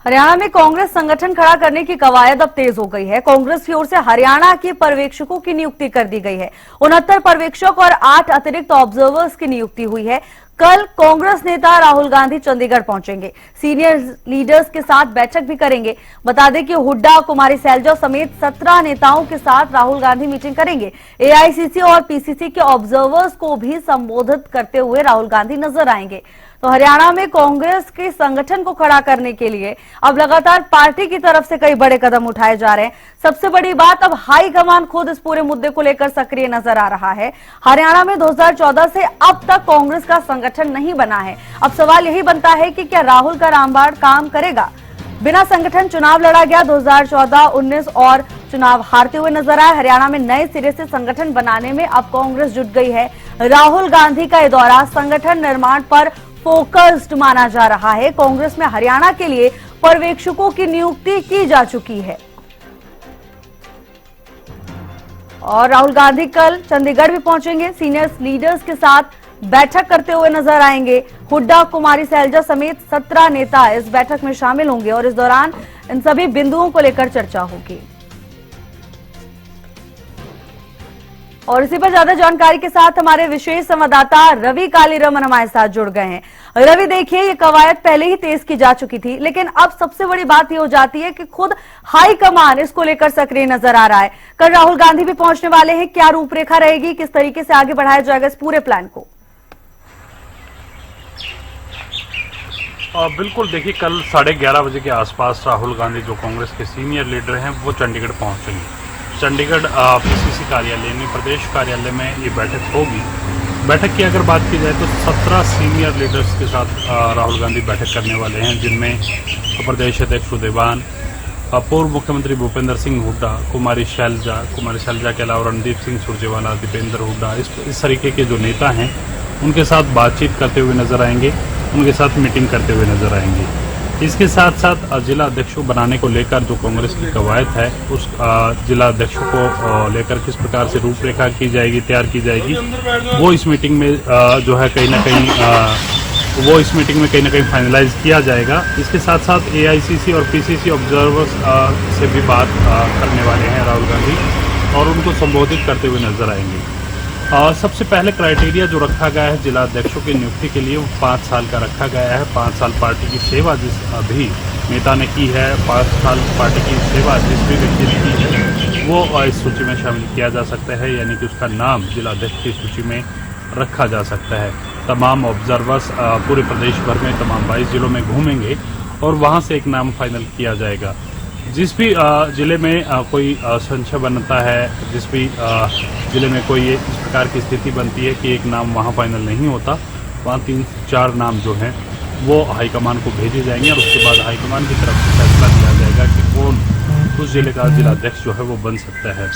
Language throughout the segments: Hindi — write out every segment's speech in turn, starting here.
हरियाणा में कांग्रेस संगठन खड़ा करने की कवायद अब तेज हो गई है। कांग्रेस की ओर से हरियाणा के पर्यवेक्षकों की नियुक्ति कर दी गई है। 69 पर्यवेक्षक और 8 अतिरिक्त ऑब्जर्वर्स की नियुक्ति हुई है। कल कांग्रेस नेता राहुल गांधी चंडीगढ़ पहुंचेंगे, सीनियर लीडर्स के साथ बैठक भी करेंगे। बता दें कि हुड्डा, कुमारी सैलजा समेत 17 नेताओं के साथ राहुल गांधी मीटिंग करेंगे। एआईसीसी और पीसीसी के ऑब्जर्वर्स को भी संबोधित करते हुए राहुल गांधी नजर आएंगे। तो हरियाणा में कांग्रेस के संगठन को खड़ा करने के लिए अब लगातार पार्टी की तरफ से कई बड़े कदम उठाए जा रहे हैं। सबसे बड़ी बात, अब हाईकमान खुद इस पूरे मुद्दे को लेकर सक्रिय नजर आ रहा है। हरियाणा में 2014 से अब तक कांग्रेस का संगठन नहीं बना है। अब सवाल यही बनता है कि क्या राहुल का रामबाण काम करेगा। बिना संगठन चुनाव लड़ा गया 2014, 19 और चुनाव हारते हुए नजर आए। हरियाणा में नए सिरे से संगठन बनाने में अब कांग्रेस जुट गई है। राहुल गांधी का यह दौरा संगठन निर्माण पर फोकस्ड माना जा रहा है। कांग्रेस में हरियाणा के लिए पर्यवेक्षकों की नियुक्ति की जा चुकी है और राहुल गांधी कल चंडीगढ़ भी पहुंचेंगे। सीनियर लीडर्स के साथ बैठक करते हुए नजर आएंगे। हुड्डा, कुमारी सैलजा समेत 17 नेता इस बैठक में शामिल होंगे और इस दौरान इन सभी बिंदुओं को लेकर चर्चा होगी। और इसी पर ज्यादा जानकारी के साथ हमारे विशेष संवाददाता रवि कालीरमन हमारे साथ जुड़ गए हैं। रवि, देखिए, ये कवायद पहले ही तेज की जा चुकी थी, लेकिन अब सबसे बड़ी बात ये हो जाती है कि खुद हाईकमान इसको लेकर सक्रिय नजर आ रहा है। कल राहुल गांधी भी पहुंचने वाले हैं। क्या रूपरेखा रहेगी, किस तरीके से आगे बढ़ाया जाएगा इस पूरे प्लान को? बिल्कुल, देखिए, कल 11:30 बजे के आसपास राहुल गांधी, जो कांग्रेस के सीनियर लीडर हैं, वो चंडीगढ़ पहुंचेंगे। चंडीगढ़ पीसीसी कार्यालय यानी प्रदेश कार्यालय में ये बैठक होगी। बैठक की अगर बात की जाए तो 17 सीनियर लीडर्स के साथ राहुल गांधी बैठक करने वाले हैं, जिनमें प्रदेश अध्यक्ष सुदेवान, पूर्व मुख्यमंत्री भूपेंद्र सिंह हुड्डा, कुमारी सैलजा के अलावा रणदीप सिंह सुरजेवाला, दीपेंद्र हुड्डा, इस तरीके के जो नेता हैं उनके साथ बातचीत करते हुए नजर आएंगे, उनके साथ मीटिंग करते हुए नजर आएंगे। इसके साथ साथ जिला अध्यक्षों बनाने को लेकर जो कांग्रेस की कवायद है, उस जिला अध्यक्षों को लेकर किस प्रकार से रूपरेखा की जाएगी, तैयार की जाएगी, वो इस मीटिंग में जो है कहीं ना कहीं फाइनलाइज किया जाएगा। इसके साथ साथ एआईसीसी और पीसीसी ऑब्जर्वर्स से भी बात करने वाले हैं राहुल गांधी और उनको संबोधित करते हुए नजर आएंगे। सबसे पहले क्राइटेरिया जो रखा गया है जिला अध्यक्षों की नियुक्ति के लिए, वो 5 साल का रखा गया है। 5 साल पार्टी की सेवा जिस भी नेता ने की है, 5 साल पार्टी की सेवा जिस भी व्यक्ति ने की है, वो इस सूची में शामिल किया जा सकता है, यानी कि उसका नाम जिला अध्यक्ष की सूची में रखा जा सकता है। तमाम ऑब्जर्वर्स पूरे प्रदेश भर में तमाम 22 जिलों में घूमेंगे और वहाँ से एक नाम फाइनल किया जाएगा। जिस भी जिले में कोई संशय बनता है, जिस भी जिले में कोई इस प्रकार की स्थिति बनती है कि एक नाम वहाँ फाइनल नहीं होता, वहाँ 3-4 नाम जो हैं वो हाईकमान को भेजे जाएंगे और उसके बाद हाईकमान की तरफ से फैसला किया जाएगा कि कौन उस जिले का जिला अध्यक्ष जो है वो बन सकता है।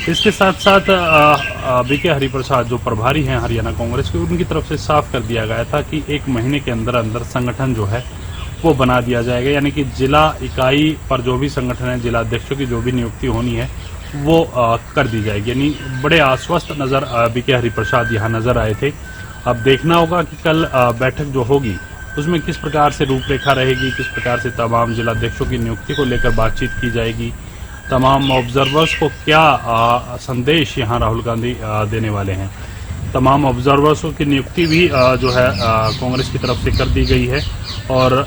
इसके साथ साथ बीके हरिप्रसाद जो प्रभारी हैं हरियाणा कांग्रेस के, उनकी तरफ से साफ कर दिया गया था कि 1 महीने के अंदर अंदर संगठन जो है वो बना दिया जाएगा, यानी कि जिला इकाई पर जो भी संगठन है, जिला अध्यक्षों की जो भी नियुक्ति होनी है वो कर दी जाएगी। यानी बड़े आश्वस्त नजर बीके हरिप्रसाद यहाँ नजर आए थे। अब देखना होगा कि कल बैठक जो होगी उसमें किस प्रकार से रूपरेखा रहेगी, किस प्रकार से तमाम जिला अध्यक्षों की नियुक्ति को लेकर बातचीत की जाएगी, तमाम ऑब्जर्वर्स को क्या संदेश यहाँ राहुल गांधी देने वाले हैं। तमाम ऑब्जर्वर्सों की नियुक्ति भी जो है कांग्रेस की तरफ से कर दी गई है और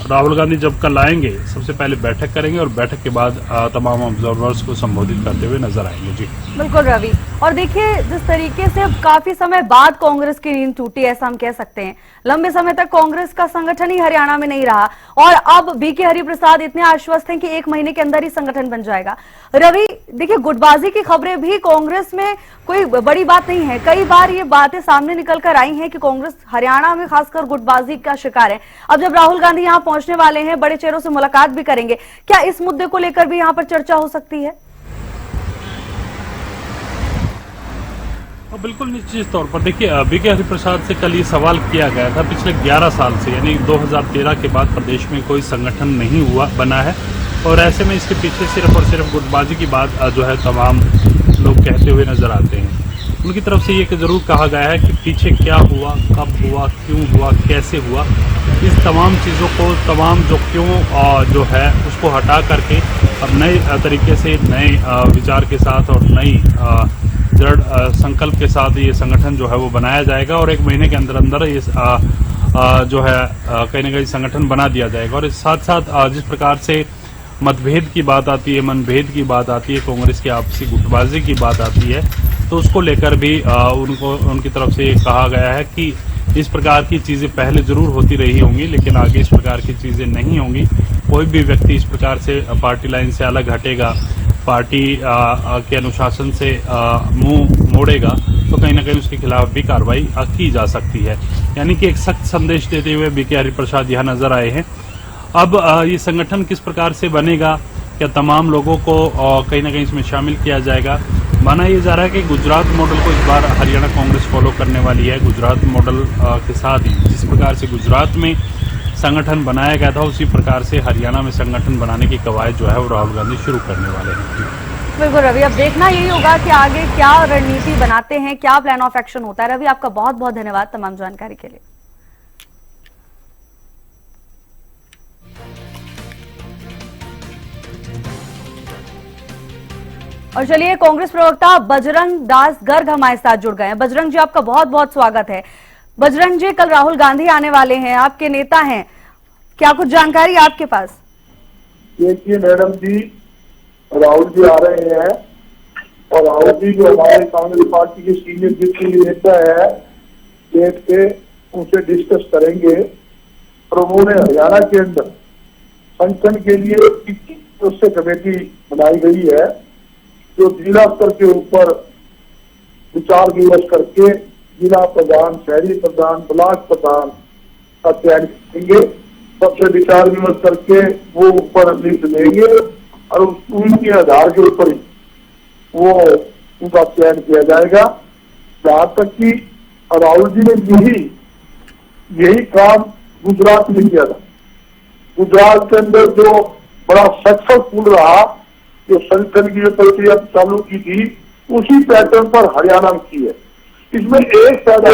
राहुल गांधी जब कल आएंगे सबसे पहले बैठक करेंगे और बैठक के बाद तमाम ऑब्जर्वर्स को संबोधित करते हुए नजर आएंगे। जी बिल्कुल रवि, और देखिए, जिस तरीके से अब काफी समय बाद कांग्रेस की नींद टूटी, ऐसा हम कह सकते हैं। लंबे समय तक कांग्रेस का संगठन ही हरियाणा में नहीं रहा और अब बीके हरिप्रसाद इतने आश्वस्त हैं कि 1 महीने के अंदर ही संगठन बन जाएगा। रवि, देखिए, गुटबाजी की खबरें भी कांग्रेस में कोई बड़ी बात नहीं है। कई बार ये बातें सामने निकल कर आई हैं कि कांग्रेस हरियाणा में खासकर गुटबाजी का शिकार है। अब जब राहुल गांधी यहाँ पहुंचने वाले हैं, बड़े चेहरों से मुलाकात भी करेंगे, क्या इस मुद्दे को लेकर भी यहाँ पर चर्चा हो सकती है? बिल्कुल, निश्चित तौर पर देखिए, बीके हरिप्रसाद से कल ये सवाल किया गया था। पिछले 11 साल से, यानी 2013 के बाद प्रदेश में कोई संगठन नहीं बना है और ऐसे में इसके पीछे सिर्फ और सिर्फ गुटबाजी की बात जो है तमाम लोग कहते हुए नजर आते हैं। उनकी तरफ से ये जरूर कहा गया है कि पीछे क्या हुआ, कब हुआ, क्यों हुआ, कैसे हुआ, इस तमाम चीज़ों को, तमाम जो क्यों जो है उसको हटा करके अब नए तरीके से, नए विचार के साथ और नई दृढ़ संकल्प के साथ ये संगठन जो है वो बनाया जाएगा और 1 महीने के अंदर अंदर ये जो है कहीं ना कहीं संगठन बना दिया जाएगा। और इस साथ साथ जिस प्रकार से मतभेद की बात आती है, मनभेद की बात आती है, कांग्रेस की आपसी गुटबाजी की बात आती है, तो उसको लेकर भी उनकी तरफ से ये कहा गया है कि इस प्रकार की चीज़ें पहले जरूर होती रही होंगी, लेकिन आगे इस प्रकार की चीज़ें नहीं होंगी। कोई भी व्यक्ति इस प्रकार से पार्टी लाइन से अलग हटेगा, पार्टी के अनुशासन से मुंह मोड़ेगा, तो कहीं ना कहीं उसके खिलाफ भी कार्रवाई की जा सकती है। यानी कि एक सख्त संदेश देते हुए बीके हरिप्रसाद यहाँ नजर आए हैं। अब ये संगठन किस प्रकार से बनेगा, क्या तमाम लोगों को कहीं ना कहीं इसमें शामिल किया जाएगा? माना ये जा रहा है कि गुजरात मॉडल को इस बार हरियाणा कांग्रेस फॉलो करने वाली है। गुजरात मॉडल के साथ ही जिस प्रकार से गुजरात में संगठन बनाया गया था, उसी प्रकार से हरियाणा में संगठन बनाने की कवायद जो है वो राहुल गांधी शुरू करने वाले हैं। बिल्कुल रवि, अब देखना यही होगा कि आगे क्या रणनीति बनाते हैं, क्या प्लान ऑफ एक्शन होता है। रवि, आपका बहुत बहुत धन्यवाद तमाम जानकारी के लिए। और चलिए, कांग्रेस प्रवक्ता बजरंग दास गर्ग हमारे साथ जुड़ गए हैं। बजरंग जी, आपका बहुत बहुत स्वागत है। बजरंग जी, कल राहुल गांधी आने वाले हैं, आपके नेता हैं, क्या कुछ जानकारी आपके पास? देखिए मैडम जी, राहुल जी आ रहे हैं और राहुल जी जो हमारे कांग्रेस पार्टी के सीनियर जितने नेता है स्टेट के, उनसे डिस्कस करेंगे। और उन्होंने हरियाणा के अंदर संगठन के लिए उससे कमेटी बनाई गई है जो जिला स्तर के ऊपर विचार विमर्श करके जिला प्रधान, शहरी प्रधान, ब्लॉक प्रधान का चयन करेंगे। सबसे विचार विमर्श करके वो ऊपर लिस्ट देंगे और उनके आधार के ऊपर ही वो उनका चयन किया जाएगा। जहां तक कि राहुल जी ने यही काम गुजरात में किया था। गुजरात के अंदर जो बड़ा सक्सेसफुल रहा, जो संगठन की जो प्रक्रिया चालू की थी, उसी पैटर्न पर हरियाणा में की है। इसमें एक फायदा,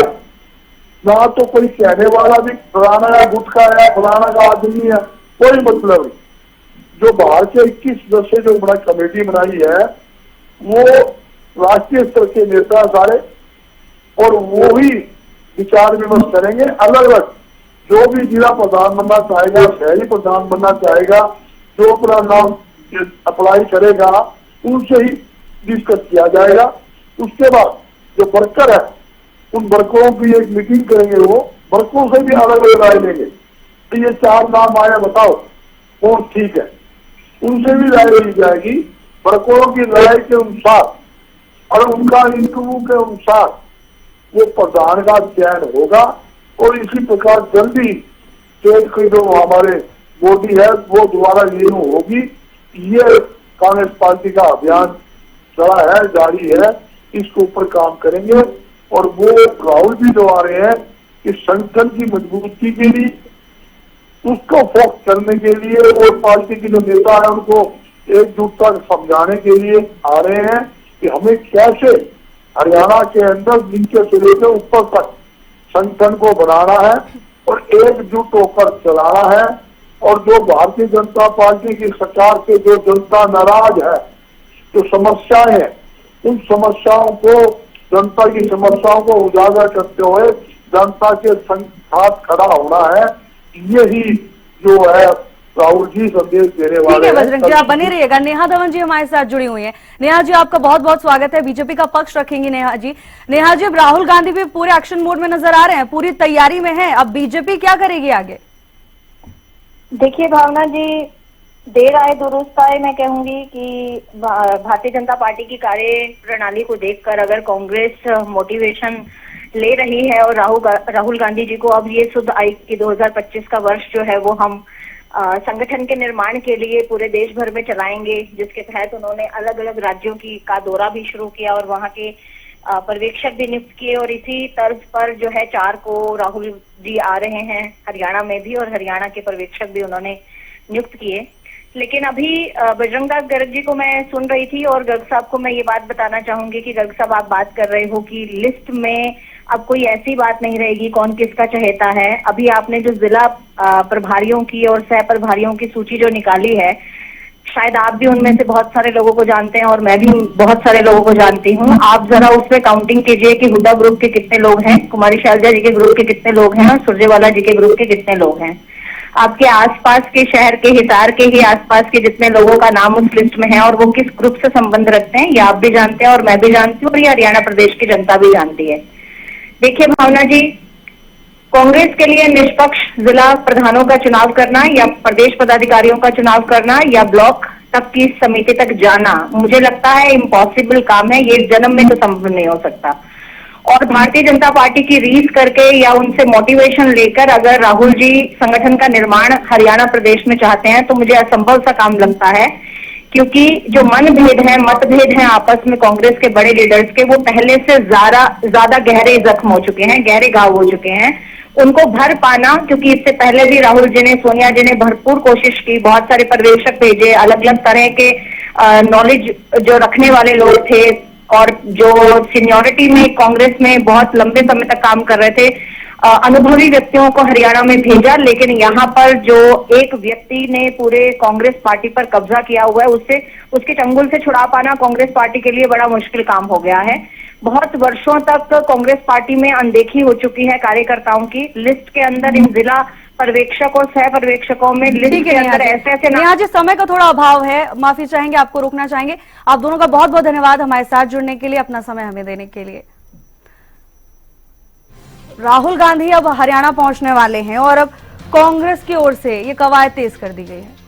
ना तो कोई कहने वाला भी फलाना या गुटका है, फलाना का आदमी है, कोई मतलब नहीं। जो बाहर के 21 सदस्य जो बड़ा कमेटी बनाई है, वो राष्ट्रीय स्तर के नेता सारे, और वो ही विचार विमर्श करेंगे। अलग अलग जो भी जिला प्रधान बनना चाहेगा, शहरी प्रधान बनना चाहेगा, जो अपना नाम अप्लाई करेगा, उनसे ही डिस्कस किया जाएगा। उसके बाद जो वर्कर है, उन वर्करों की एक मीटिंग करेंगे, वो वर्करों से भी अलग अलग राय लेंगे। तो ये 4 नाम आया, बताओ कौन ठीक है, उनसे भी राय ली जाएगी। वर्करों की राय के अनुसार और उनका इंटरव्यू के अनुसार वो प्रधान का चयन होगा। और इसी प्रकार जल्दी स्टेट की जो हमारे बॉडी है वो दोबारा रिन्यू होगी। ये कांग्रेस पार्टी का अभियान चला है, जारी है, इसके ऊपर काम करेंगे। और वो राहुल जी जो आ रहे हैं, इस संगठन की मजबूती के लिए, उसको फोकस करने के लिए, और पार्टी के जो नेता है उनको एकजुटता समझाने के लिए आ रहे हैं कि हमें कैसे हरियाणा के अंदर नीचे से लेकर ऊपर तक संगठन को बनाना है और एकजुट होकर चलाना है। और जो भारतीय जनता पार्टी की सरकार से जो जनता नाराज है, जो समस्याएं हैं, उन समस्याओं को, जनता की समस्याओं को उजागर करते हुए जनता के साथ खड़ा होना है। यही जो है राहुल जी संदेश देने वाले हैं। बजरंग जी, आप बने रहिएगा। नेहा धवन जी हमारे साथ जुड़ी हुई हैं। नेहा जी, आपका बहुत बहुत स्वागत है। बीजेपी का पक्ष रखेंगी नेहा जी। नेहा जी, अब राहुल गांधी भी पूरे एक्शन मोड में नजर आ रहे हैं, पूरी तैयारी में है, अब बीजेपी क्या करेगी आगे? देखिए भावना जी, देर आए दुरुस्त आए, मैं कहूंगी कि भारतीय जनता पार्टी की कार्य प्रणाली को देखकर अगर कांग्रेस मोटिवेशन ले रही है और राहुल गांधी जी को अब ये शुद्ध आई कि 2025 का वर्ष जो है वो हम संगठन के निर्माण के लिए पूरे देश भर में चलाएंगे, जिसके तहत उन्होंने अलग अलग राज्यों का दौरा भी शुरू किया और वहां के पर्यवेक्षक भी नियुक्त किए। और इसी तर्ज पर जो है 4 को राहुल जी आ रहे हैं हरियाणा में भी, और हरियाणा के पर्यवेक्षक भी उन्होंने नियुक्त किए। लेकिन अभी बजरंग दास गर्ग जी को मैं सुन रही थी और गर्ग साहब को मैं ये बात बताना चाहूंगी कि गर्ग साहब आप बात कर रहे हो कि लिस्ट में अब कोई ऐसी बात नहीं रहेगी कौन किसका चहेता है। अभी आपने जो जिला प्रभारियों की और सह प्रभारियों की सूची जो निकाली है, शायद आप भी उनमें से बहुत सारे लोगों को जानते हैं और मैं भी बहुत सारे लोगों को जानती हूँ। आप जरा उसमें काउंटिंग कीजिए कि हुड्डा ग्रुप के कितने लोग हैं, कुमारी शैलजा जी के ग्रुप के कितने लोग हैं और सुरजेवाला जी के ग्रुप के कितने लोग हैं। आपके आसपास के शहर के, हिसार के ही आसपास के जितने लोगों का नाम उस लिस्ट में है और वो किस ग्रुप से संबंध रखते हैं, ये आप भी जानते हैं और मैं भी जानती हूँ और ये हरियाणा प्रदेश की जनता भी जानती है। देखिए भावना जी, कांग्रेस के लिए निष्पक्ष जिला प्रधानों का चुनाव करना या प्रदेश पदाधिकारियों का चुनाव करना या ब्लॉक तक की समिति तक जाना, मुझे लगता है इम्पॉसिबल काम है, ये जन्म में तो संभव नहीं हो सकता। और भारतीय जनता पार्टी की रीस करके या उनसे मोटिवेशन लेकर अगर राहुल जी संगठन का निर्माण हरियाणा प्रदेश में चाहते हैं तो मुझे असंभव सा काम लगता है, क्योंकि जो मनभेद है, मतभेद हैं आपस में कांग्रेस के बड़े लीडर्स के, वो पहले से ज्यादा गहरे जख्म हो चुके हैं, गहरे घाव हो चुके हैं। उनको भर पाना, क्योंकि इससे पहले भी राहुल जी ने, सोनिया जी ने भरपूर कोशिश की, बहुत सारे पर्यवेक्षक भेजे, अलग अलग तरह के नॉलेज जो रखने वाले लोग थे और जो सीनियोरिटी में कांग्रेस में बहुत लंबे समय तक काम कर रहे थे, अनुभवी व्यक्तियों को हरियाणा में भेजा। लेकिन यहाँ पर जो एक व्यक्ति ने पूरे कांग्रेस पार्टी पर कब्जा किया हुआ है, उसके चंगुल से छुड़ा पाना कांग्रेस पार्टी के लिए बड़ा मुश्किल काम हो गया है। बहुत वर्षों तक कांग्रेस पार्टी में अनदेखी हो चुकी है कार्यकर्ताओं की। लिस्ट के अंदर इन जिला पर्यवेक्षक और सह पर्यवेक्षकों में लिस्ट के अंदर ऐसे नेहा जी, समय का थोड़ा अभाव है, माफी चाहेंगे, आपको रोकना चाहेंगे। आप दोनों का बहुत बहुत धन्यवाद हमारे साथ जुड़ने के लिए, अपना समय हमें देने के लिए। राहुल गांधी अब हरियाणा पहुंचने वाले हैं और अब कांग्रेस की ओर से ये कवायद तेज कर दी गई है।